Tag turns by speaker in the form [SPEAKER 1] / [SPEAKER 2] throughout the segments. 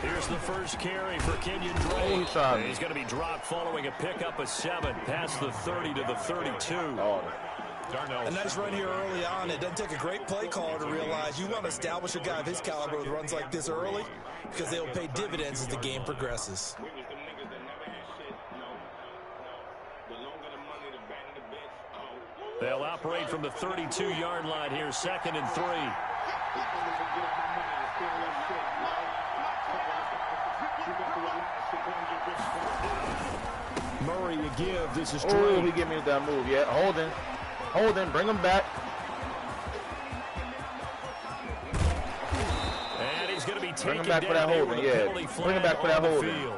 [SPEAKER 1] Here's the first carry for Kenyon Drake. He's going to be dropped following a pickup of 7 past the 30 to the 32.
[SPEAKER 2] A nice run here early on. It doesn't take a great play caller to realize you want to establish a guy of his caliber with runs like this early because they will pay dividends as the game progresses.
[SPEAKER 1] They'll operate from the 32-yard line here, 2nd and 3.
[SPEAKER 3] Murray to give. This is Drake.
[SPEAKER 4] Oh, he gave me that move. Yeah, Holden, bring him back.
[SPEAKER 1] And he's going to be taken
[SPEAKER 4] bring him back
[SPEAKER 1] down
[SPEAKER 4] for that Holden. Yeah, bring him back for that Holden.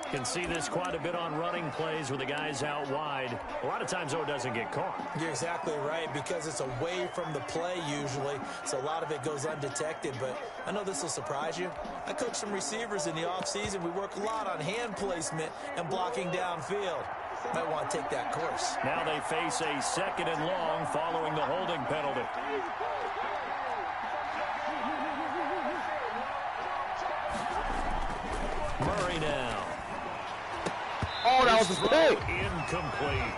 [SPEAKER 1] Can see this quite a bit on running plays where the guy's out wide. A lot of times, though, it doesn't get caught.
[SPEAKER 2] You're exactly right, because it's away from the play usually, so a lot of it goes undetected. But I know this will surprise you. I coach some receivers in the offseason. We work a lot on hand placement and blocking downfield. Might want to take that course.
[SPEAKER 1] Now they face a 2nd and long following the holding penalty. Murray now.
[SPEAKER 4] Oh, that was a pick.
[SPEAKER 1] Incomplete.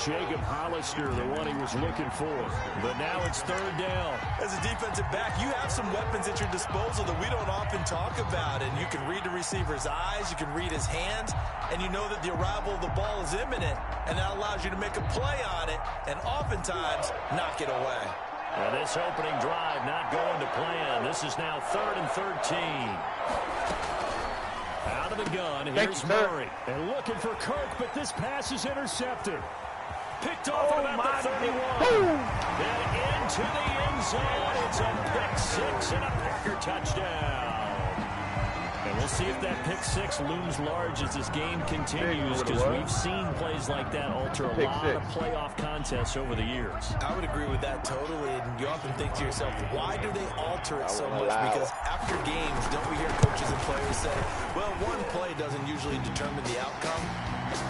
[SPEAKER 1] Jacob Hollister, the one he was looking for. But now it's 3rd down.
[SPEAKER 2] As a defensive back, you have some weapons at your disposal that we don't often talk about. And you can read the receiver's eyes, you can read his hands, and you know that the arrival of the ball is imminent. And that allows you to make a play on it and oftentimes knock it away.
[SPEAKER 1] And this opening drive not going to plan. This is now 3rd and 13. Out of the gun, here's Murray.
[SPEAKER 3] And looking for Kirk, but this pass is intercepted.
[SPEAKER 1] Picked off at about the 31. Then into the end zone. It's a pick 6 and a Packer touchdown. And we'll see if that pick 6 looms large as this game continues, because we've seen plays like that alter a lot of playoff contests over the years.
[SPEAKER 2] I would agree with that totally, and you often think to yourself, why do they alter it so much? Because after games, don't we hear coaches and players say, well, one play doesn't usually determine the outcome?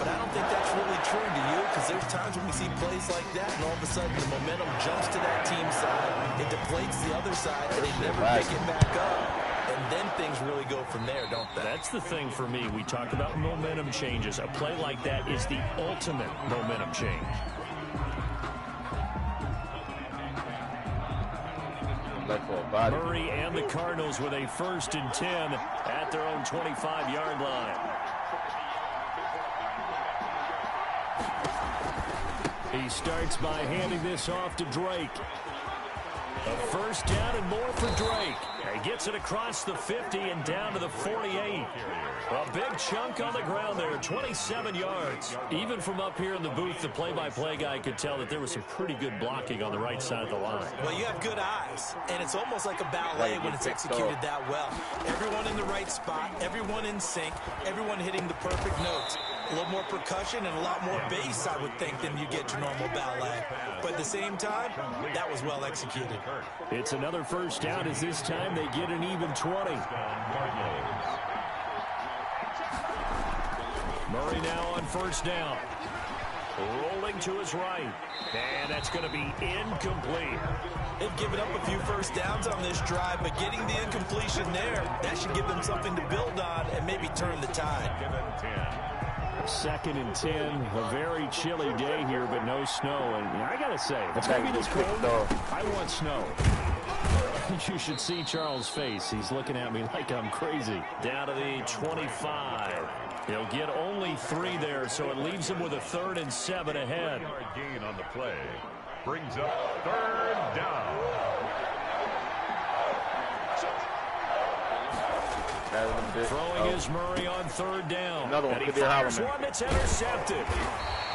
[SPEAKER 2] But I don't think that's really true, do you? Because there's times when we see plays like that, and all of a sudden the momentum jumps to that team's side, it deflates the other side, and they never pick it back up. And then things really go from there, don't they?
[SPEAKER 1] That's the thing for me. We talk about momentum changes. A play like that is the ultimate momentum change. Murray and the Cardinals with a 1st and 10 at their own 25-yard line. He starts by handing this off to Drake. A 1st down and more for Drake. He gets it across the 50 and down to the 48. A big chunk on the ground there, 27 yards. Even from up here in the booth, the play-by-play guy could tell that there was some pretty good blocking on the right side of the line.
[SPEAKER 2] Well, you have good eyes, and it's almost like a ballet when it's executed that well. Everyone in the right spot, everyone in sync, everyone hitting the perfect notes. A little more percussion and a lot more bass, I would think, than you get your normal ballet. But at the same time, that was well executed.
[SPEAKER 1] It's another 1st down as this time they get an even 20. Murray now on 1st down. Rolling to his right. And that's going to be incomplete.
[SPEAKER 2] They've given up a few 1st downs on this drive, but getting the incompletion there, that should give them something to build on and maybe turn the tide.
[SPEAKER 1] 2nd and 10, a very chilly day here, but no snow. And I got to say, if it's going to be this cold, I want snow. You should see Charles' face. He's looking at me like I'm crazy. Down to the 25. He'll get only 3 there, so it leaves him with a 3rd and 7 ahead.
[SPEAKER 5] Gain on the play brings up 3rd down.
[SPEAKER 1] Throwing is Murray on 3rd down.
[SPEAKER 4] Another one.
[SPEAKER 1] And he fires one that's intercepted.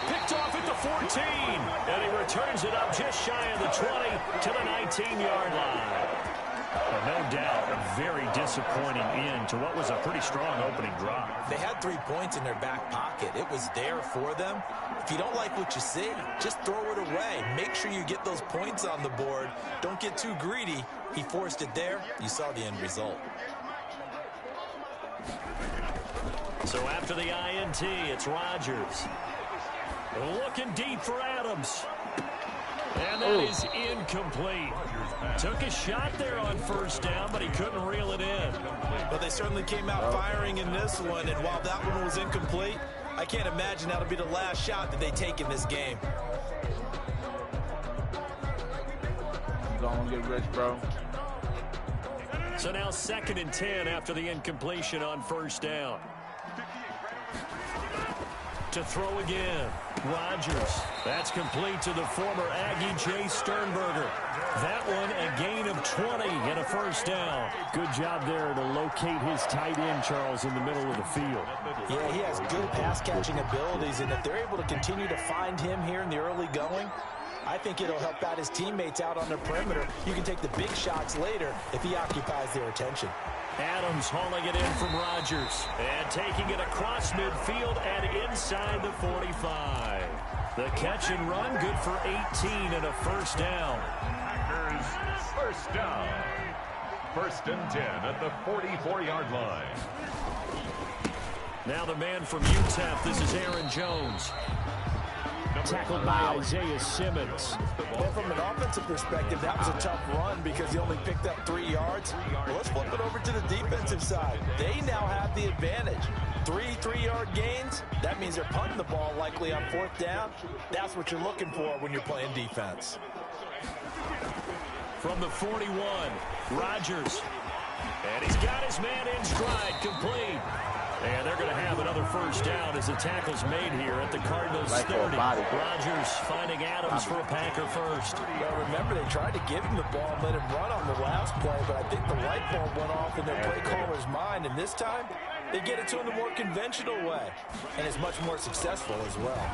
[SPEAKER 1] Picked off at the 14. And he returns it up just shy of the 20 to the 19-yard line. No doubt, a very disappointing end to what was a pretty strong opening drive.
[SPEAKER 2] They had 3 points in their back pocket. It was there for them. If you don't like what you see, just throw it away. Make sure you get those points on the board. Don't get too greedy. He forced it there. You saw the end result.
[SPEAKER 1] So after the INT, it's Rodgers. Looking deep for Adams. And that is incomplete. Took a shot there on first down, but he couldn't reel it in.
[SPEAKER 2] But they certainly came out firing in this one, and while that one was incomplete, I can't imagine that'll be the last shot that they take in this game.
[SPEAKER 4] Don't get rich, bro.
[SPEAKER 1] So now 2nd and 10 after the incompletion on first down. To throw again, Rodgers. That's complete to the former Aggie, Jay Sternberger. That one a gain of 20 and a first down.
[SPEAKER 3] Good job there to locate his tight end, Charles, in the middle of the field.
[SPEAKER 2] Yeah, he has good pass-catching abilities, and if they're able to continue to find him here in the early going, I think it'll help out his teammates out on the perimeter. You can take the big shots later if he occupies their attention.
[SPEAKER 1] Adams hauling it in from Rodgers and taking it across midfield and inside the 45. The catch and run good for 18 and a first down.
[SPEAKER 5] Packers first down. 1st and 10 at the 44-yard line.
[SPEAKER 1] Now the man from UTEP, this is Aaron Jones.
[SPEAKER 3] Tackled by Isaiah Simmons.
[SPEAKER 2] Well, from an offensive perspective, that was a tough run because he only picked up 3 yards. Well, let's flip it over to the defensive side. They now have the advantage. 3 3-yard gains. That means they're punting the ball likely on 4th down. That's what you're looking for when you're playing defense.
[SPEAKER 1] From the 41, Rodgers. And he's got his man in stride, complete. And they're going to have another first down as the tackle's made here at the Cardinals' 30. Rodgers finding Adams for a Packer first.
[SPEAKER 2] Well, remember, they tried to give him the ball and let him run on the last play, but I think the light bulb went off in their play caller's mind, and this time they get it to him the more conventional way, and it's much more successful as well.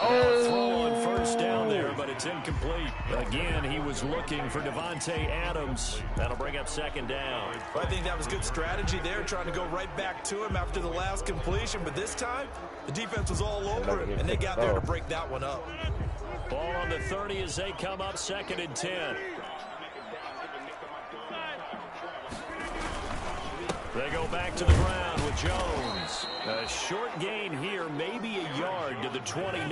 [SPEAKER 1] Throw on first down there, but it's incomplete. Again, he was looking for Devontae Adams. That'll bring up 2nd down.
[SPEAKER 2] I think that was good strategy there, trying to go right back to him after the last completion. But this time, the defense was all over him, and they got there to break that one up.
[SPEAKER 1] Ball on the 30 as they come up 2nd and 10. They go back to the ground with Jones. A short gain here, maybe a yard to the 29.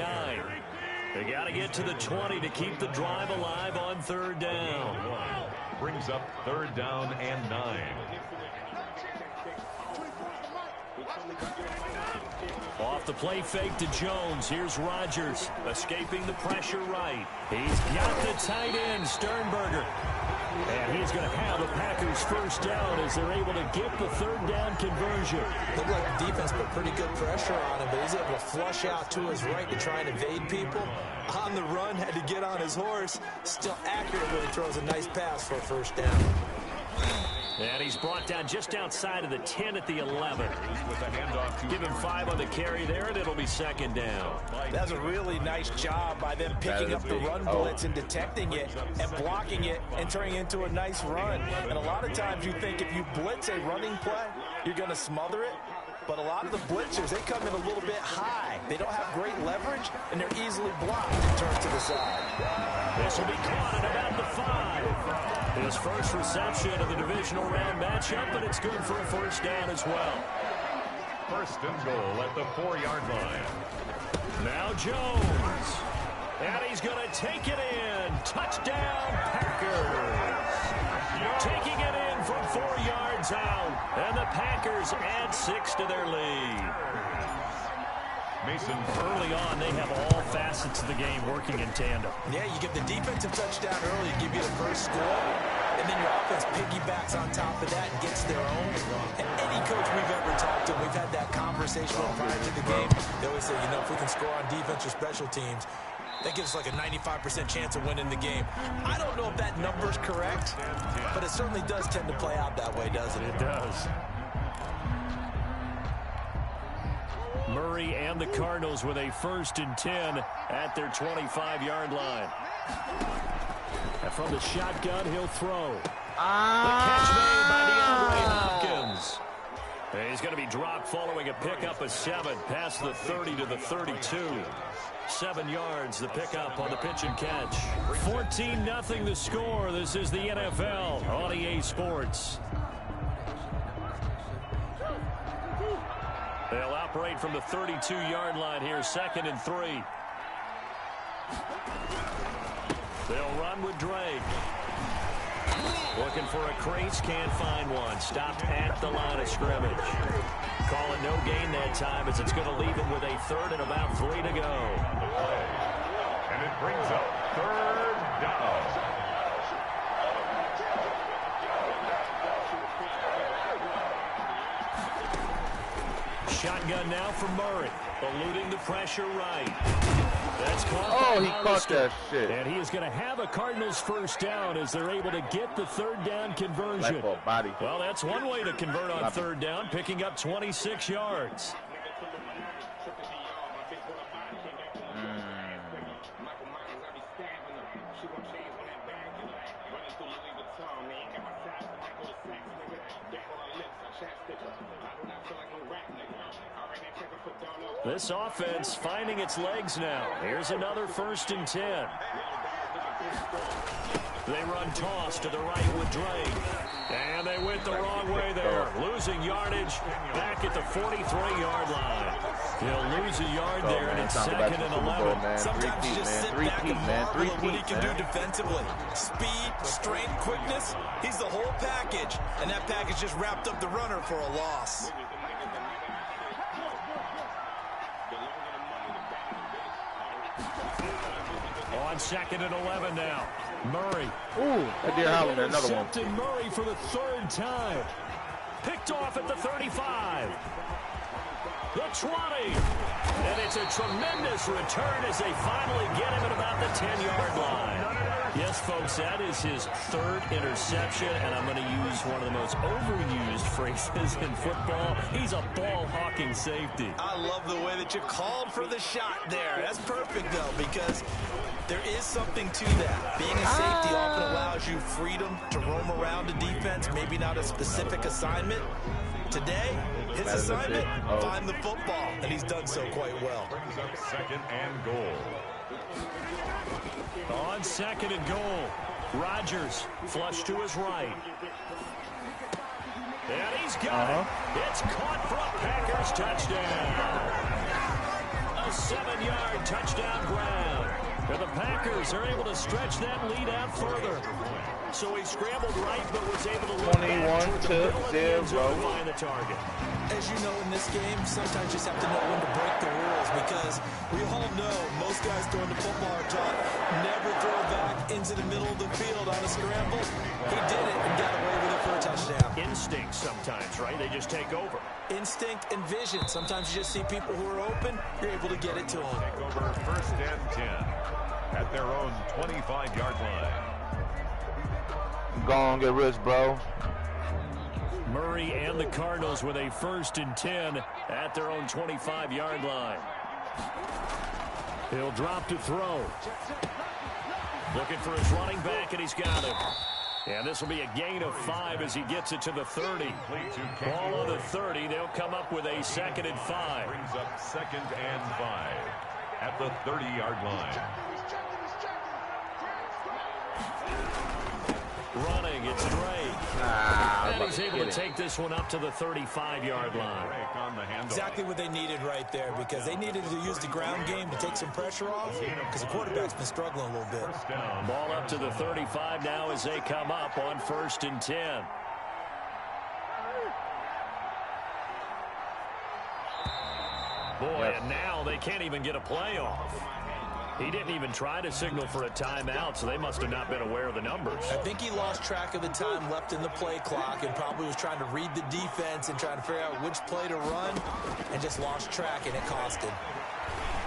[SPEAKER 1] They got to get to the 20 to keep the drive alive on 3rd down.
[SPEAKER 5] Brings up 3rd down and 9.
[SPEAKER 1] Off the play fake to Jones. Here's Rodgers escaping the pressure right. He's got the tight end, Sternberger. And he's going to have the Packers first down as they're able to get the 3rd down conversion.
[SPEAKER 2] Looked like the defense put pretty good pressure on him, but he's able to flush out to his right to try and evade people. On the run, had to get on his horse. Still accurate when he throws a nice pass for a first down.
[SPEAKER 1] And he's brought down just outside of the 10 at the 11. Give him 5 on the carry there, and it'll be 2nd down.
[SPEAKER 2] That's a really nice job by them picking up the run blitz and detecting it and blocking it and turning it into a nice run. And a lot of times you think if you blitz a running play, you're going to smother it. But a lot of the blitzers, they come in a little bit high. They don't have great leverage, and they're easily blocked and turned to the side.
[SPEAKER 1] This will be caught at about the 5. His first reception of the divisional round matchup, but it's good for a first down as well.
[SPEAKER 5] 1st and goal at the 4-yard line.
[SPEAKER 1] Now Jones. And he's going to take it in. Touchdown, Packers. Taking it in from 4 yards out. And the Packers add 6 to their lead.
[SPEAKER 5] Mason.
[SPEAKER 1] Early on, they have all facets of the game working in tandem.
[SPEAKER 2] Yeah, you get the defensive touchdown early, give you the first score, and then your offense piggybacks on top of that and gets their own. And any coach we've ever talked to, we've had that conversation prior to the game. They always say, you know, if we can score on defense or special teams, that gives us like a 95% chance of winning the game. I don't know if that number's correct, but it certainly does tend to play out that way, doesn't it?
[SPEAKER 1] It does. Murray and the Cardinals with a 1st and 10 at their 25-yard line. And from the shotgun, he'll throw. The catch made by DeAndre Hopkins. And he's going to be dropped following a pickup of 7 past the 30 to the 32. 7 yards, the pickup on the pitch and catch. 14-0 the score. This is the NFL on EA Sports. They'll operate from the 32-yard line here, 2nd and 3. They'll run with Drake. Looking for a crease, can't find one. Stopped at the line of scrimmage. Call it no gain that time as it's going to leave him with a 3rd and about 3 to go.
[SPEAKER 5] And it brings up 3rd down.
[SPEAKER 1] Shotgun now for Murray, eluding the pressure right. That's caught.
[SPEAKER 4] Oh, he caught that shit.
[SPEAKER 1] And he is going to have a Cardinals 1st down as they're able to get the 3rd down conversion.
[SPEAKER 4] Body.
[SPEAKER 1] Well, that's one way to convert on 3rd down, picking up 26 yards. This offense finding its legs now. Here's another 1st and 10. They run toss to the right with Drake. And they went the wrong way there. Losing yardage back at the 43-yard line. He'll lose a yard there, and it's 2nd and 11.
[SPEAKER 2] Sometimes you just sit back and marvel at what he can do defensively. Speed, strength, quickness. He's the whole package. And that package just wrapped up the runner for a loss.
[SPEAKER 1] On 2nd and 11 now. Murray.
[SPEAKER 4] Ooh, that deer howling, another one.
[SPEAKER 1] Intercepted Murray for the 3rd time. Picked off at the 35. The 20. And it's a tremendous return as they finally get him at about the 10-yard line. Yes, folks, that is his 3rd interception, and I'm going to use one of the most overused phrases in football. He's a ball-hawking safety.
[SPEAKER 2] I love the way that you called for the shot there. That's perfect, though, because there is something to that. Being a safety often allows you freedom to roam around a defense, maybe not a specific assignment. Today, his assignment, find the football, and he's done so quite well.
[SPEAKER 5] Brings up 2nd and goal.
[SPEAKER 1] On 2nd and goal, Rodgers flush to his right. And he's got it. It's caught for a Packers touchdown. A 7-yard touchdown grab. And the Packers are able to stretch that lead out further. So he scrambled right, but was able to look back toward the middle of the end zone to find the target.
[SPEAKER 2] As you know, in this game, sometimes you just have to know when to break the rules, because we all know most guys throwing the football are taught never throw back into the middle of the field on a scramble. He did it and got away with it for a touchdown.
[SPEAKER 1] Instinct sometimes, right? They just take over.
[SPEAKER 2] Instinct and vision. Sometimes you just see people who are open, you're able to get it to them.
[SPEAKER 5] Take over 1st and 10 at their own 25-yard line.
[SPEAKER 4] Go on, get rich, bro.
[SPEAKER 1] Murray and the Cardinals with a 1st and 10 at their own 25-yard line. He'll drop to throw. Looking for his running back, and he's got it. And this will be a gain of 5 as he gets it to the 30. Ball on the 30. They'll come up with a 2nd and 5.
[SPEAKER 5] Brings up 2nd and 5 at the 30-yard line.
[SPEAKER 1] Running, it's Drake. And he's able to take this one up to the 35-yard line.
[SPEAKER 2] Exactly what they needed right there, because they needed to use the ground game to take some pressure off, because the quarterback's been struggling a little bit.
[SPEAKER 1] Ball up to the 35 now as they come up on 1st and 10. Boy, and now they can't even get a play off. He didn't even try to signal for a timeout, so they must have not been aware of the numbers.
[SPEAKER 2] I think he lost track of the time left in the play clock and probably was trying to read the defense and trying to figure out which play to run, and just lost track, and it cost him.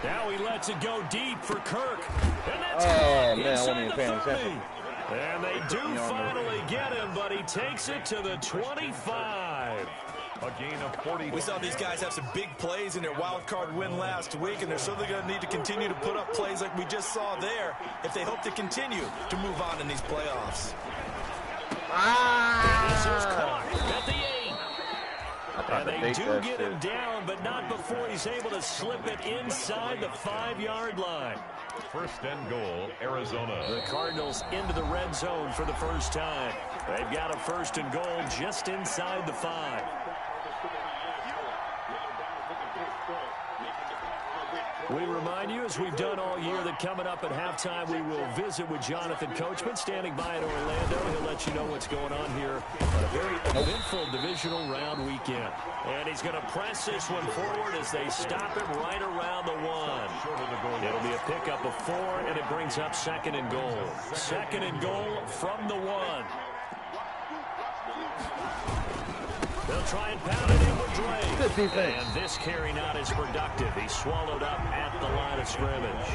[SPEAKER 1] Now he lets it go deep for Kirk. And that's
[SPEAKER 4] man, I wasn't even paying
[SPEAKER 1] 30.
[SPEAKER 4] attention.
[SPEAKER 1] And they do finally get him, but he takes it to the 25.
[SPEAKER 5] A gain of 40.
[SPEAKER 2] We saw these guys have some big plays in their wild card win last week, and they're certainly going to need to continue to put up plays like we just saw there if they hope to continue to move on in these playoffs.
[SPEAKER 1] This is caught at the 8. And they do get him down, but not before he's able to slip it inside the 5-yard line.
[SPEAKER 5] 1st and goal, Arizona.
[SPEAKER 1] The Cardinals into the red zone for the first time. They've got a 1st and goal just inside the 5. We remind you, as we've done all year, that coming up at halftime, we will visit with Jonathan Coachman, standing by in Orlando. He'll let you know what's going on here on a very eventful divisional round weekend. And he's going to press this one forward as they stop him right around the 1. It'll be a pickup of 4, and it brings up 2nd and goal. 2nd and goal from the 1. They'll try and pound it in with Drake. And this carry not as productive. He swallowed up at the line of scrimmage.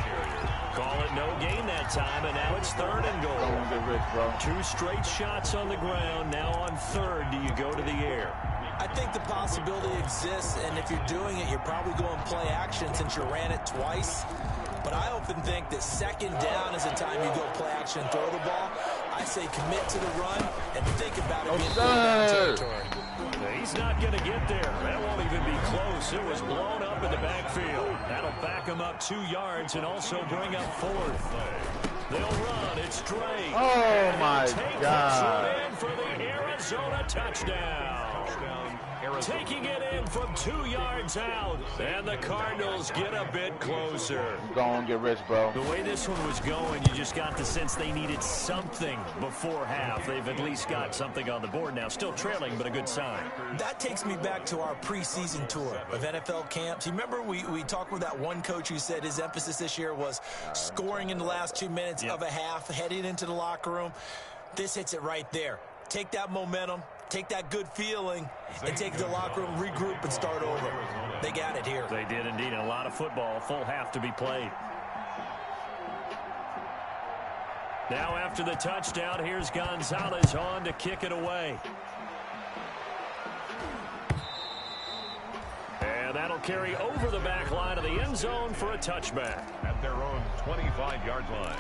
[SPEAKER 1] Call it no gain that time, and now it's 3rd and goal. 2 straight shots on the ground. Now on 3rd, do you go to the air?
[SPEAKER 2] I think the possibility exists, and if you're doing it, you're probably going play action since you ran it twice. But I often think that 2nd down is the time you go play action and throw the ball. I say commit to the run and think about it being down territory.
[SPEAKER 1] He's not going to get there. That won't even be close. It was blown up in the backfield. That'll back him up 2 yards and also bring up 4th. They'll run. It's Drake.
[SPEAKER 4] Oh, my God.
[SPEAKER 1] In for the Arizona touchdown. Taking it in from 2 yards out. And the Cardinals get a bit closer.
[SPEAKER 4] Go on, get rich, bro.
[SPEAKER 1] The way this one was going, you just got the sense they needed something before half. They've at least got something on the board now. Still trailing, but a good sign.
[SPEAKER 2] That takes me back to our preseason tour of NFL camps. You remember we talked with that one coach who said his emphasis this year was scoring in the last 2 minutes of a half, heading into the locker room. This hits it right there. Take that momentum, take that good feeling, and take it to the locker room, regroup, and start over. They got it here.
[SPEAKER 1] They did indeed. And a lot of football, full half to be played. Now after the touchdown, here's Gonzalez on to kick it away. And that'll carry over the back line of the end zone for a touchback.
[SPEAKER 5] At their own 25-yard line.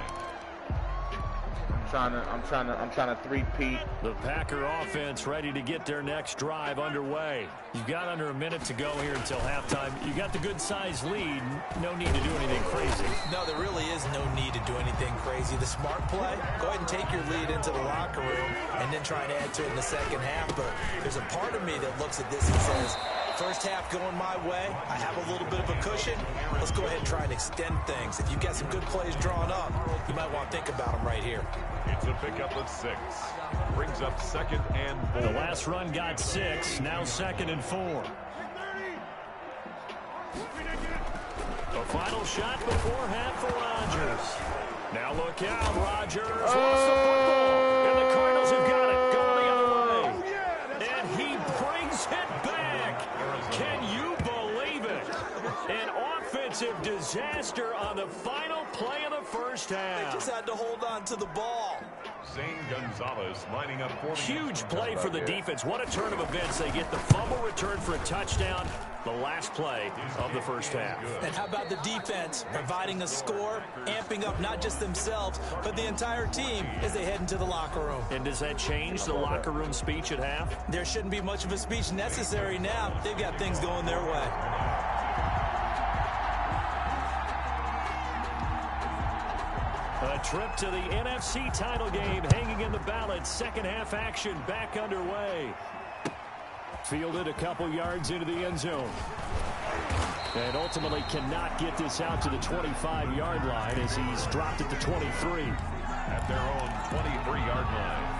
[SPEAKER 4] I'm trying to three-peat.
[SPEAKER 1] The Packer offense ready to get their next drive underway. You've got under a minute to go here until halftime. You got the good-sized lead. No need to do anything crazy.
[SPEAKER 2] No, there really is no need to do anything crazy. The smart play, go ahead and take your lead into the locker room and then try and add to it in the second half. But there's a part of me that looks at this and says, first half going my way, I have a little bit of a cushion. Let's go ahead and try and extend things. If you've got some good plays drawn up, you might want to think about them right here.
[SPEAKER 5] It's a pickup of 6. Brings up 2nd and 4.
[SPEAKER 1] The last run got 6. Now 2nd and 4. The final shot before half for Rodgers. Now look out, Rodgers lost the football. And the Cardinals have got it. Going the other way. And he brings it back. Can you believe it? An offensive disaster on the final play of the first half.
[SPEAKER 2] They just had to hold on to the ball.
[SPEAKER 5] Zane Gonzalez lining up for
[SPEAKER 1] Huge play for the defense. What a turn of events. They get the fumble return for a touchdown. The last play of the first half.
[SPEAKER 2] And how about the defense providing a score, amping up not just themselves, but the entire team as they head into the locker room.
[SPEAKER 1] And does that change the locker room speech at half?
[SPEAKER 2] There shouldn't be much of a speech necessary now. They've got things going their way.
[SPEAKER 1] A trip to the NFC title game hanging in the balance. Second half action back underway. Fielded a couple yards into the end zone. And ultimately cannot get this out to the 25-yard line as he's dropped at the 23.
[SPEAKER 5] At their own 23-yard line.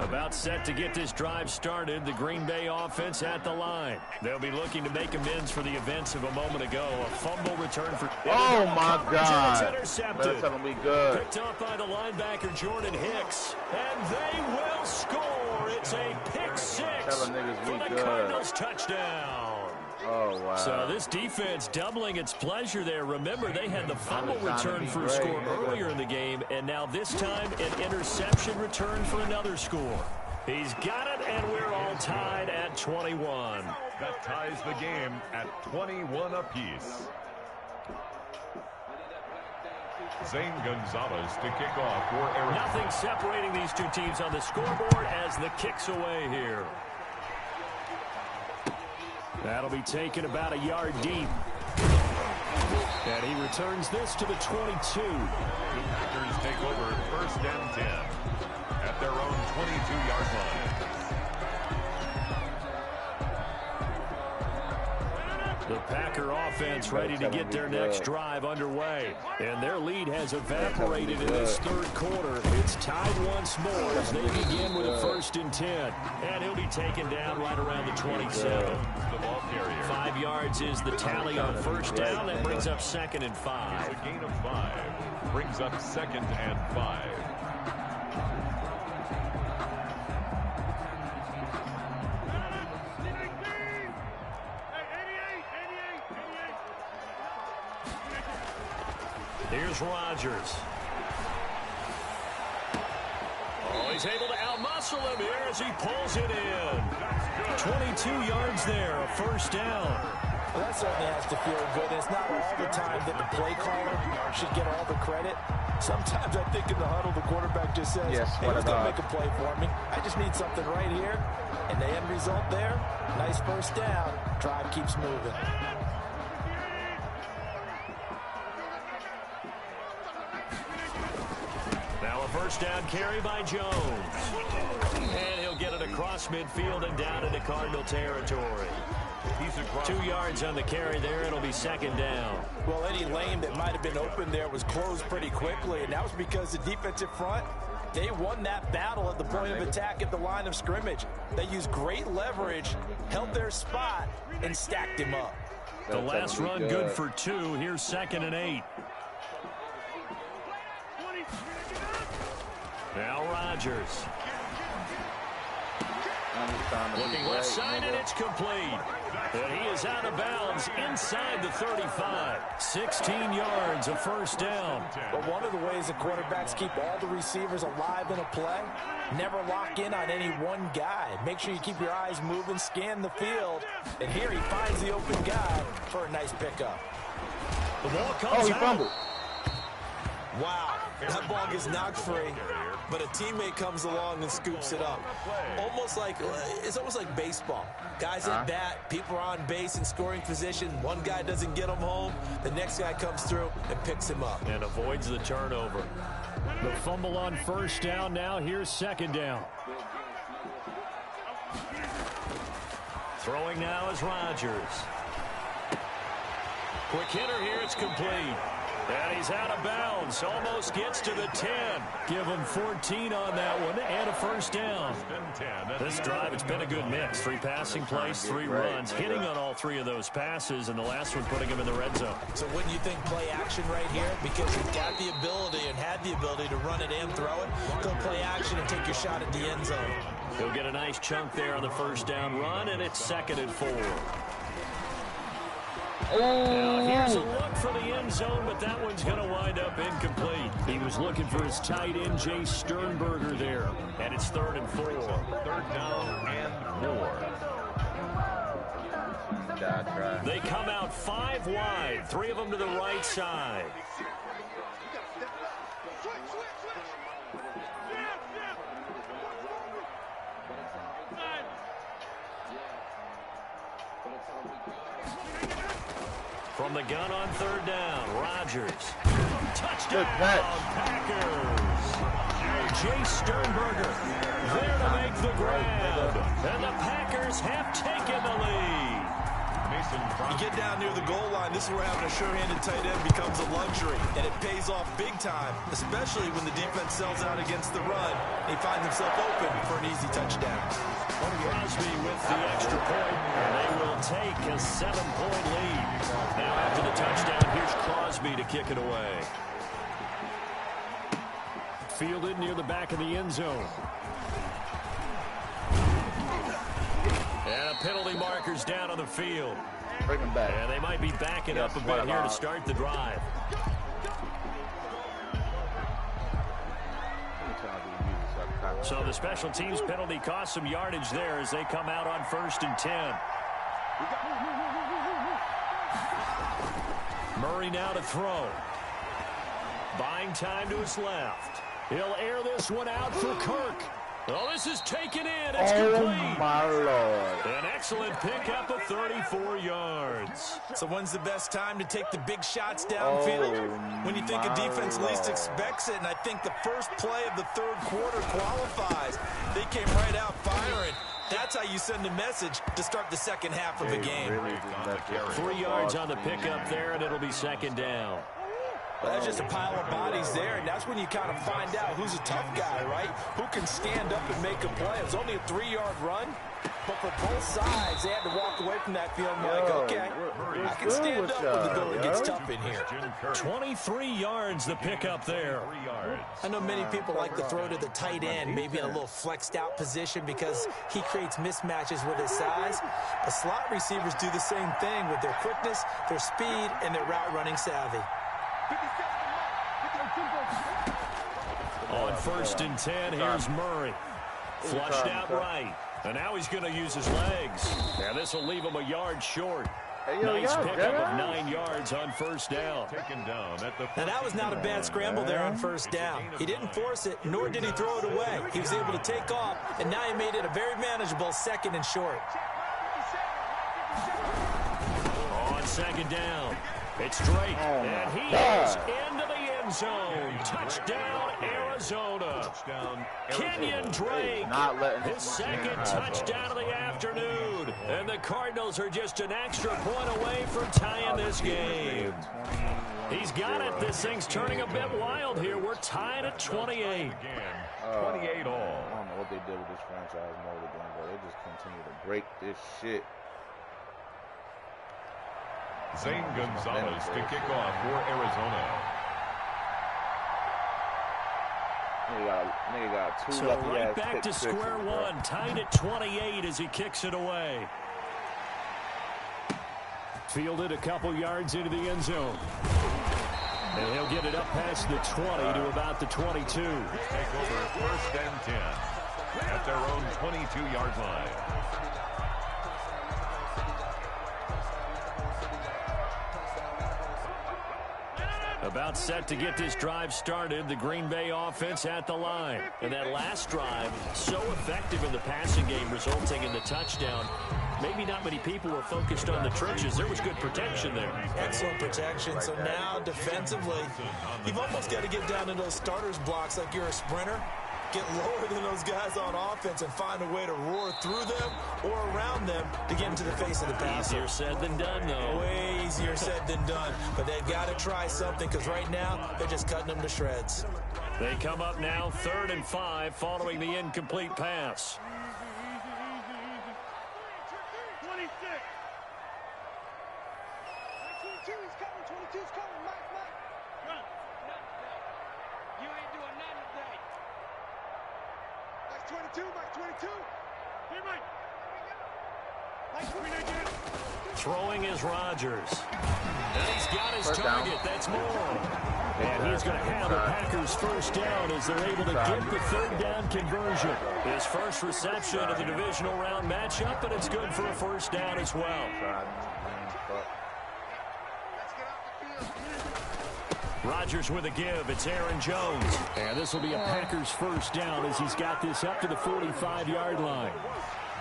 [SPEAKER 1] About set to get this drive started. The Green Bay offense at the line. They'll be looking to make amends for the events of a moment ago. A fumble return for...
[SPEAKER 4] Oh, my God.
[SPEAKER 1] Intercepted.
[SPEAKER 4] That's going to be good.
[SPEAKER 1] Picked up by the linebacker, Jordan Hicks. And they will score. It's a pick 6 for the Cardinals touchdown.
[SPEAKER 4] Oh, wow.
[SPEAKER 1] So this defense doubling its pleasure there. Remember, they had the fumble return for a score earlier in the game, and now this time an interception return for another score. He's got it, and we're all tied at 21.
[SPEAKER 5] That ties the game at 21 apiece. Zane Gonzalez to kick off for Arizona.
[SPEAKER 1] Nothing separating these two teams on the scoreboard as the kick's away here. That'll be taken about a yard deep.
[SPEAKER 3] And he returns this to the 22.
[SPEAKER 5] The Packers take over 1st and 10 at their own 22-yard line.
[SPEAKER 1] The Packer offense ready to get their next drive underway. And their lead has evaporated in this third quarter. It's tied once more as they begin with a 1st and 10. And he'll be taken down right around the 27.
[SPEAKER 5] The ball carrier.
[SPEAKER 1] 5 yards is the tally on 1st down. That brings up 2nd and 5.
[SPEAKER 5] A gain of 5. Brings up 2nd and 5.
[SPEAKER 1] Here's Rodgers. Oh, he's able to outmuscle him here as he pulls it in. 22 yards there, a 1st down.
[SPEAKER 2] Well, that certainly has to feel good. It's not all the time that the play caller should get all the credit. Sometimes I think in the huddle, the quarterback just says, hey, who's going to make a play for me? I just need something right here. And the end result there, nice 1st down. Drive keeps moving.
[SPEAKER 1] Now a 1st down carry by Jones. And he'll get it across midfield and down into Cardinal territory. 2 yards on the carry there. It'll be 2nd down.
[SPEAKER 2] Well, any lane that might have been open there was closed pretty quickly, and that was because the defensive front, they won that battle at the point of attack at the line of scrimmage. They used great leverage, held their spot, and stacked him up.
[SPEAKER 1] The last run good for 2. Here's 2nd and 8. Now Rodgers. Looking left side, and it's complete. And he is out of bounds inside the 35. 16 yards, a 1st down.
[SPEAKER 2] But one of the ways the quarterbacks keep all the receivers alive in a play, never lock in on any one guy. Make sure you keep your eyes moving, scan the field. And here he finds the open guy for a nice pickup.
[SPEAKER 1] The ball comes
[SPEAKER 4] he fumbled.
[SPEAKER 2] Wow, that ball gets knocked free, but a teammate comes along and scoops it up. It's almost like baseball. Guys at bat, people are on base in scoring position. One guy doesn't get him home, the next guy comes through and picks him up.
[SPEAKER 1] And avoids the turnover. The fumble on 1st down. Now here's 2nd down. Throwing now is Rodgers. Quick hitter here, it's complete. And he's out of bounds. Almost gets to the 10. Give him 14 on that one and a 1st down. This drive, it's been a good mix. 3 passing plays, 3 runs. Hitting on all 3 of those passes, and the last one putting him in the red zone.
[SPEAKER 2] So wouldn't you think play action right here? Because you've got the ability and had the ability to run it and throw it. Go play action and take your shot at the end zone.
[SPEAKER 1] He'll get a nice chunk there on the 1st down run, and it's 2nd and 4. Now here's a look for the end zone, but that one's going to wind up incomplete. He was looking for his tight end, Jay Sternberger there, and it's 3rd and 4.
[SPEAKER 5] 3rd down and 4.
[SPEAKER 1] They come out 5 wide, 3 of them to the right side. From the gun on 3rd down, Rodgers. Touchdown, Packers. Jay Sternberger there to make the grab. And the Packers have taken the lead.
[SPEAKER 2] You get down near the goal line, this is where having a sure-handed tight end becomes a luxury, and it pays off big time, especially when the defense sells out against the run, and he finds himself open for an easy touchdown.
[SPEAKER 1] Crosby with the extra point, and they will take a 7-point lead. Now after the touchdown, here's Crosby to kick it away. Fielded near the back of the end zone. And a penalty marker's down on the field.
[SPEAKER 4] Bring him back.
[SPEAKER 1] And they might be backing up a bit here to start the drive. So the special teams penalty cost some yardage there as they come out on 1st and 10. Murray now to throw. Buying time to his left. He'll air this one out for Kirk. Oh, this is taken in. It's
[SPEAKER 4] Oh,
[SPEAKER 1] complete.
[SPEAKER 4] my Lord.
[SPEAKER 1] An excellent pickup of 34 yards.
[SPEAKER 2] So when's the best time to take the big shots downfield? When you think a defense least expects it, and I think the first play of the third quarter qualifies. They came right out firing. That's how you send a message to start the second half of a game.
[SPEAKER 1] 3 yards on the pickup there, and it'll be second down.
[SPEAKER 2] Well, that's just a pile of bodies there, and that's when you kind of find out who's a tough guy, right? Who can stand up and make a play. It was only a 3-yard run, but for both sides, they had to walk away from that feeling like, okay, I can stand up when the going gets tough in here.
[SPEAKER 1] 23 yards the pickup there.
[SPEAKER 2] I know many people like to throw to the tight end, maybe in a little flexed out position because he creates mismatches with his size. But slot receivers do the same thing with their quickness, their speed, and their route running savvy.
[SPEAKER 1] On 1st and 10, here's Murray. Flushed out right. And now he's going to use his legs. And this will leave him a yard short. Nice pickup of 9 yards on 1st down.
[SPEAKER 2] Now, that was not a bad scramble there on 1st down. He didn't force it, nor did he throw it away. He was able to take off, and now he made it a very manageable 2nd and short.
[SPEAKER 1] On 2nd down, it's Drake. And he is into the end zone. Touchdown, Arizona. Kenyon Drake, his 2nd touchdown of the afternoon. And the Cardinals are just an extra point away from tying this game. He's got it. This thing's turning a bit wild here. We're tied at 28.
[SPEAKER 5] 28
[SPEAKER 4] I
[SPEAKER 5] all.
[SPEAKER 4] don't know what they did with this franchise mode again, but they just continue to break this shit.
[SPEAKER 5] Zane Gonzalez to kick off for Arizona.
[SPEAKER 4] Nigga got 2
[SPEAKER 1] So right back to square one, tied at 28 as he kicks it away.
[SPEAKER 3] Fielded a couple yards into the end zone.
[SPEAKER 1] And he'll get it up past the 20 to about the 22.
[SPEAKER 5] Take over 1st and 10 at their own 22-yard line.
[SPEAKER 1] About set to get this drive started, the Green Bay offense at the line. And that last drive, so effective in the passing game, resulting in the touchdown. Maybe not many people were focused on the trenches. There was good protection there.
[SPEAKER 2] Excellent protection. So now, defensively, you've almost got to get down to those starters blocks like you're a sprinter. Get lower than those guys on offense and find a way to roar through them or around them to get into the face of the passer.
[SPEAKER 1] Easier said than done, though.
[SPEAKER 2] Way easier said than done. But they've got to try something because right now they're just cutting them to shreds.
[SPEAKER 1] They come up now 3rd and 5 following the incomplete pass.
[SPEAKER 6] 26. 22's coming. 22's coming. Mike. Run. You ain't doing nothing today. Mike 22. Mike 22. Here, Mike. Mike 29.
[SPEAKER 1] Throwing is Rodgers. And he's got his target. That's more. And he's going to have the Packers' 1st down as they're able to get the 3rd down conversion. His first reception of the divisional round matchup, and it's good for a 1st down as well. Rodgers with a give. It's Aaron Jones.
[SPEAKER 3] And this will be a Packers 1st down as he's got this up to the 45-yard line.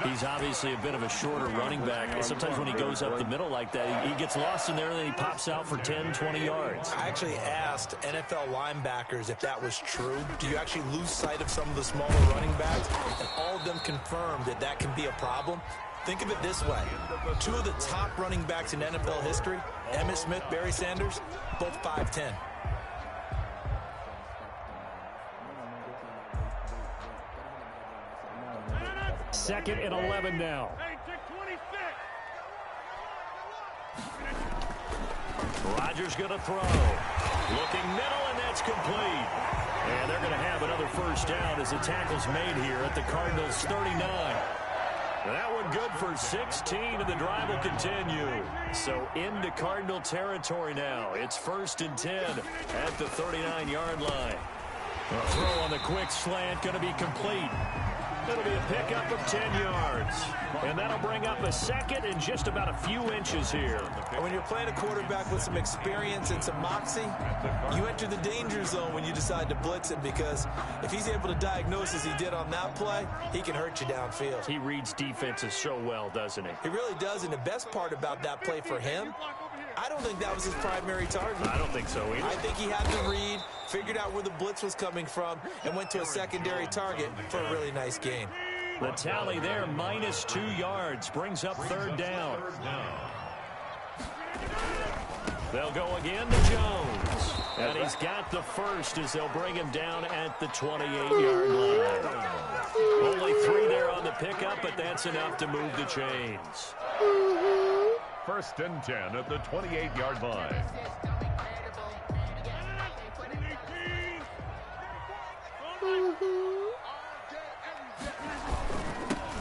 [SPEAKER 1] He's obviously a bit of a shorter running back. Sometimes when he goes up the middle like that, he gets lost in there and then he pops out for 10, 20 yards.
[SPEAKER 2] I actually asked NFL linebackers if that was true. Do you actually lose sight of some of the smaller running backs? And all of them confirmed that that can be a problem. Think of it this way. 2 of the top running backs in NFL history, Emmitt Smith, Barry Sanders, both 5'10".
[SPEAKER 3] 2nd and 11 now.
[SPEAKER 6] Hey, check 26.
[SPEAKER 1] Rodgers going to throw. Looking middle, and that's complete. And they're going to have another 1st down as the tackle's made here at the Cardinals' 39. That one good for 16, and the drive will continue. So into Cardinal territory now. It's 1st and 10 at the 39-yard line. A throw on the quick slant going to be complete. It'll be a pickup of 10 yards. And that'll bring up a second and just about a few inches here.
[SPEAKER 2] And when you're playing a quarterback with some experience and some moxie, you enter the danger zone when you decide to blitz him, because if he's able to diagnose as he did on that play, he can hurt you downfield.
[SPEAKER 1] He reads defenses so well, doesn't he?
[SPEAKER 2] He really does, and the best part about that play for him, I don't think that was his primary target.
[SPEAKER 1] I don't think so either.
[SPEAKER 2] I think he had to read, figured out where the blitz was coming from, and went to a secondary target for a really nice gain.
[SPEAKER 1] The tally there, minus 2 yards, brings up third down. They'll go again to Jones. And he's got the first as they'll bring him down at the 28-yard line. Only 3 there on the pickup, but that's enough to move the chains.
[SPEAKER 5] First and 10 at the 28-yard line.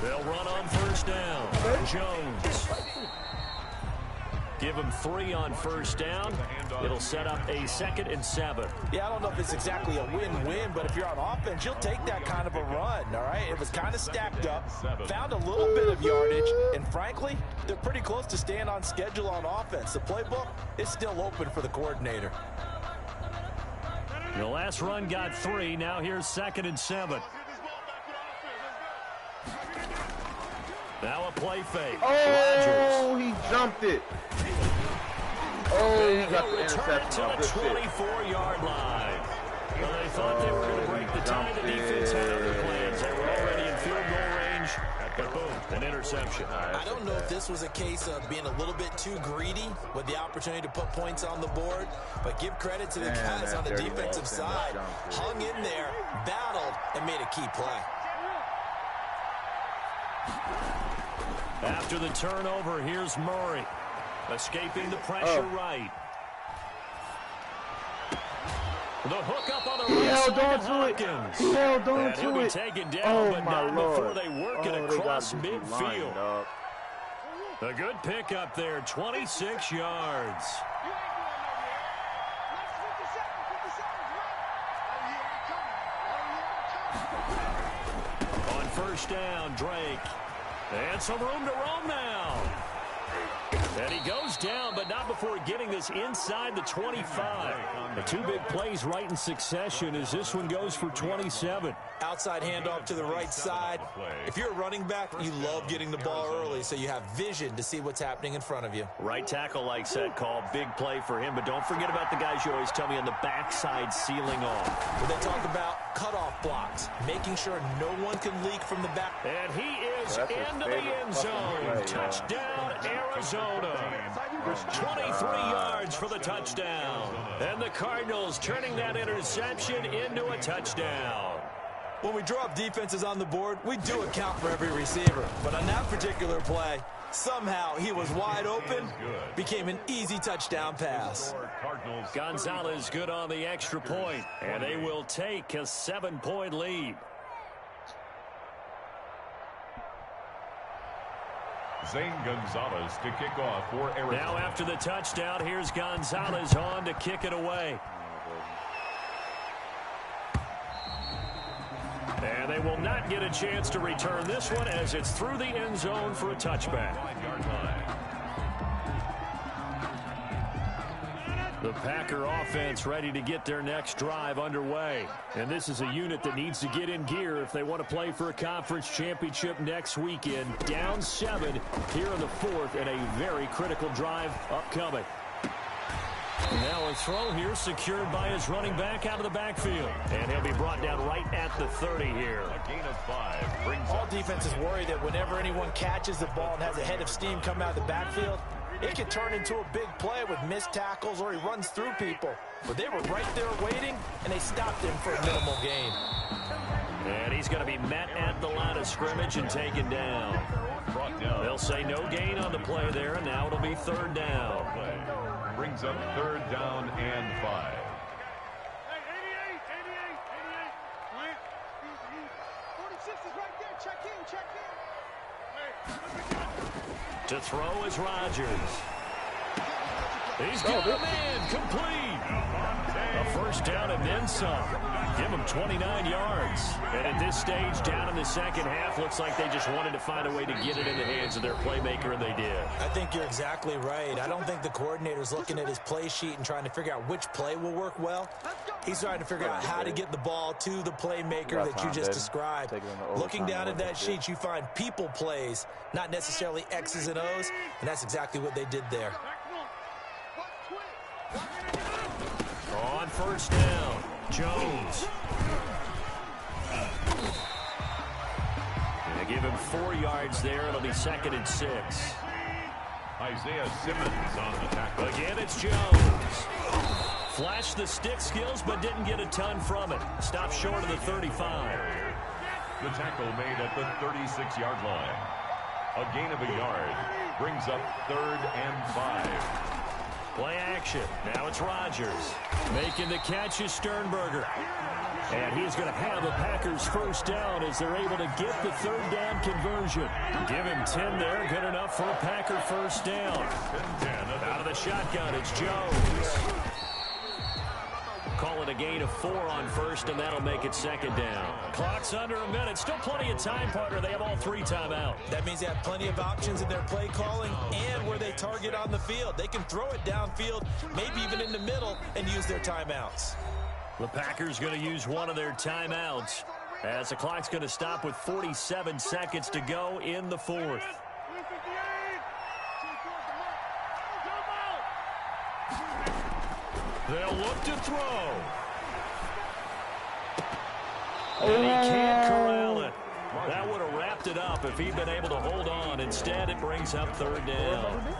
[SPEAKER 1] They'll run on first down. Jones. Give him 3 on first down. It'll set up a 2nd and 7.
[SPEAKER 2] Yeah, I don't know if it's exactly a win-win, but if you're on offense, you'll take that kind of a run, all right? It was kind of stacked up, found a little bit of yardage, and frankly, they're pretty close to staying on schedule on offense. The playbook is still open for the coordinator.
[SPEAKER 1] The last run got 3. Now here's 2nd and 7. Now a play fake.
[SPEAKER 4] Oh,
[SPEAKER 1] Rodgers.
[SPEAKER 4] he jumped it. Oh, he got
[SPEAKER 1] He'll
[SPEAKER 4] the
[SPEAKER 1] return it
[SPEAKER 4] interception.
[SPEAKER 1] to the 24-yard line. Well, they thought they were going to break the tie. The defense had other plans. They were already in field goal range. But boom, an interception.
[SPEAKER 2] I don't know if this was a case of being a little bit too greedy with the opportunity to put points on the board, but give credit to the guys on the defensive side. Hung in there, battled, and made a key play.
[SPEAKER 1] After the turnover, here's Murray. Escaping the pressure right. The hook up on the right side to Hopkins.
[SPEAKER 4] He held on
[SPEAKER 1] And he'll
[SPEAKER 4] to
[SPEAKER 1] be
[SPEAKER 4] it.
[SPEAKER 1] taken down,
[SPEAKER 4] Oh,
[SPEAKER 1] but
[SPEAKER 4] my
[SPEAKER 1] not
[SPEAKER 4] Lord.
[SPEAKER 1] before they work it
[SPEAKER 4] They
[SPEAKER 1] across
[SPEAKER 4] gotta be
[SPEAKER 1] midfield.
[SPEAKER 4] lined up.
[SPEAKER 1] A good pickup there, 26 yards. On first down, Drake. And some room to roam now. And he goes down, but not before getting this inside the 25. The 2 big plays right in succession as this one goes for 27.
[SPEAKER 2] Outside handoff to the right side. If you're a running back, you love getting the ball early so you have vision to see what's happening in front of you.
[SPEAKER 1] Right tackle likes that call. Big play for him, but don't forget about the guys you always tell me on the backside sealing off.
[SPEAKER 2] When they talk about cutoff blocks, making sure no one can leak from the back.
[SPEAKER 1] And he is
[SPEAKER 4] That's his
[SPEAKER 1] into the
[SPEAKER 4] favorite
[SPEAKER 1] end
[SPEAKER 4] fucking
[SPEAKER 1] zone.
[SPEAKER 4] play,
[SPEAKER 1] Touchdown, Arizona. 23 yards for the touchdown. And the Cardinals turning that interception into a touchdown.
[SPEAKER 2] When we draw up defenses on the board, we do account for every receiver. But on that particular play, somehow he was wide open, became an easy touchdown pass.
[SPEAKER 1] Gonzalez good on the extra point, and they will take a 7-point lead.
[SPEAKER 5] Zane Gonzalez to kick off for Arizona.
[SPEAKER 1] Now after the touchdown, here's Gonzalez on to kick it away. And they will not get a chance to return this one as it's through the end zone for a touchback. The Packer offense ready to get their next drive underway. And this is a unit that needs to get in gear if they want to play for a conference championship next weekend. Down 7 here in the 4th and a very critical drive upcoming. Now a throw here secured by his running back out of the backfield. And he'll be brought down right at the 30 here.
[SPEAKER 5] A gain of 5 brings
[SPEAKER 2] All defenses worry that whenever anyone catches the ball and has a head of steam come out of the backfield, it can turn into a big play with missed tackles or he runs through people. But they were right there waiting, and they stopped him for a minimal gain.
[SPEAKER 1] And he's going to be met at the line of scrimmage and taken down. They'll say no gain on the play there, and now it'll be 3rd down.
[SPEAKER 5] brings up 3rd down and 5.
[SPEAKER 1] To throw is Rodgers. He's got a man complete. A first down and then some. Give him 29 yards. And at this stage, down in the second half, looks like they just wanted to find a way to get it in the hands of their playmaker, and they did.
[SPEAKER 2] I think you're exactly right. I don't think the coordinator's looking at his play sheet and trying to figure out which play will work well. He's trying to figure out how to get the ball to the playmaker that you just described. Looking down at that sheet, you find people plays, not necessarily X's and O's, and that's exactly what they did there.
[SPEAKER 1] On first down, Jones. They give him 4 yards there. It'll be 2nd and 6.
[SPEAKER 5] Isaiah Simmons on the tackle.
[SPEAKER 1] Again, it's Jones. Flashed the stick skills, but didn't get a ton from it. Stopped short of the 35.
[SPEAKER 5] The tackle made at the 36-yard line. A gain of a yard brings up 3rd and 5.
[SPEAKER 1] Play action. Now it's Rodgers. Making the catch is Sternberger. And he's going to have the Packers first down as they're able to get the 3rd down conversion. Give him 10 there. Good enough for a Packer first down. Out of the shotgun, it's Jones. Call it a gain of 4 on first, and that'll make it 2nd down. Clock's under a minute. Still plenty of time, partner. They have all 3 timeouts.
[SPEAKER 2] That means they have plenty of options in their play calling and where they target on the field. They can throw it downfield, maybe even in the middle, and use their timeouts.
[SPEAKER 1] The Packers going to use one of their timeouts as the clock's going to stop with 47 seconds to go in the 4th. They'll look to throw. And he can't corral it. That would have wrapped it up if he'd been able to hold on. Instead, it brings up 3rd down.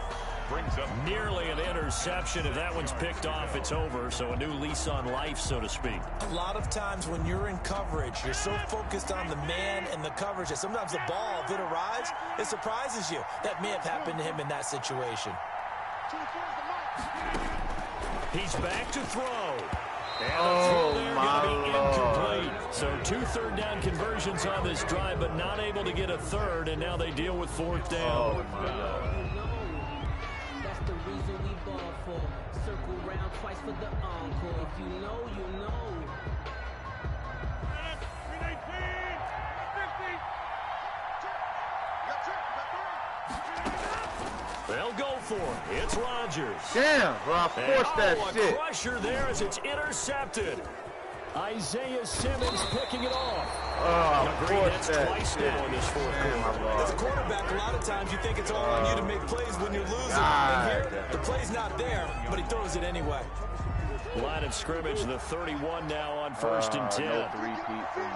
[SPEAKER 1] Nearly an interception. If that one's picked off, it's over. So a new lease on life, so to speak.
[SPEAKER 2] A lot of times when you're in coverage, you're so focused on the man and the coverage that sometimes the ball, if it arrives, it surprises you. That may have happened to him in that situation.
[SPEAKER 1] He's back to throw. And the throw there going to be incomplete. So 2 3rd down conversions on this drive, but not able to get a 3rd, and now they deal with 4th down.
[SPEAKER 7] Oh, my God. That's the reason we ball for. Circle round twice for the encore. If you know, you know.
[SPEAKER 1] They'll go for it. It's Rodgers.
[SPEAKER 4] Damn, bro, I forced that shit.
[SPEAKER 1] A crusher there as it's intercepted. Isaiah Simmons picking it off.
[SPEAKER 4] Oh,
[SPEAKER 1] That's twice now in this 4th quarter.
[SPEAKER 2] As a quarterback, a lot of times you think it's all on you to make plays when you're losing. And here, the play's not there, but he throws it anyway.
[SPEAKER 1] Line of scrimmage, the 31 now on 1st and 10.
[SPEAKER 4] No 3-peat for me.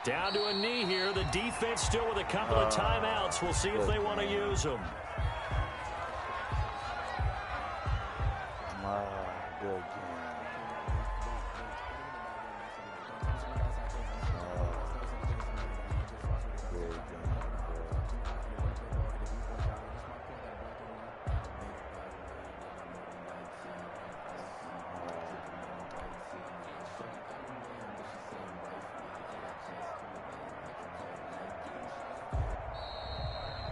[SPEAKER 1] Down to a knee here. The defense still with a couple of timeouts. We'll see if they want to use them.
[SPEAKER 4] My good game. Good game,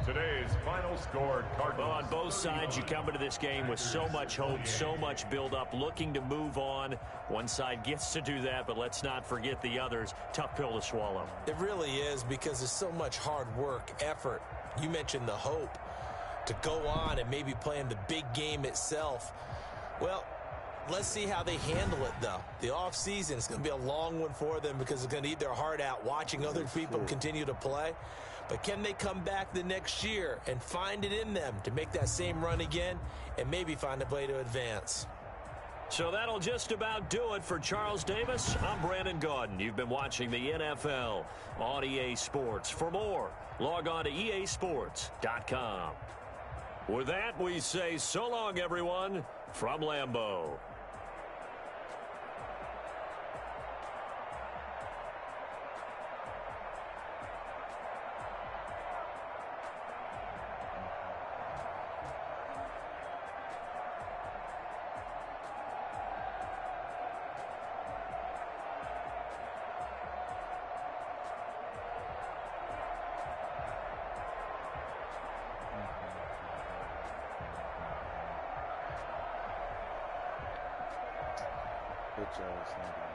[SPEAKER 5] Today's final score, Cardinals.
[SPEAKER 1] Well, on both sides, you come into this game with so much hope, so much build-up, looking to move on. One side gets to do that, but let's not forget the others. Tough pill to swallow.
[SPEAKER 2] It really is, because there's so much hard work, effort. You mentioned the hope to go on and maybe play in the big game itself. Well, let's see how they handle it, though. The offseason is going to be a long one for them because they're going to eat their heart out watching other people continue to play. But can they come back the next year and find it in them to make that same run again and maybe find a way to advance?
[SPEAKER 1] So that'll just about do it for Charles Davis. I'm Brandon Gaudin. You've been watching the NFL on EA Sports. For more, log on to easports.com. With that, we say so long, everyone, from Lambeau.
[SPEAKER 4] Bitch ass nigga.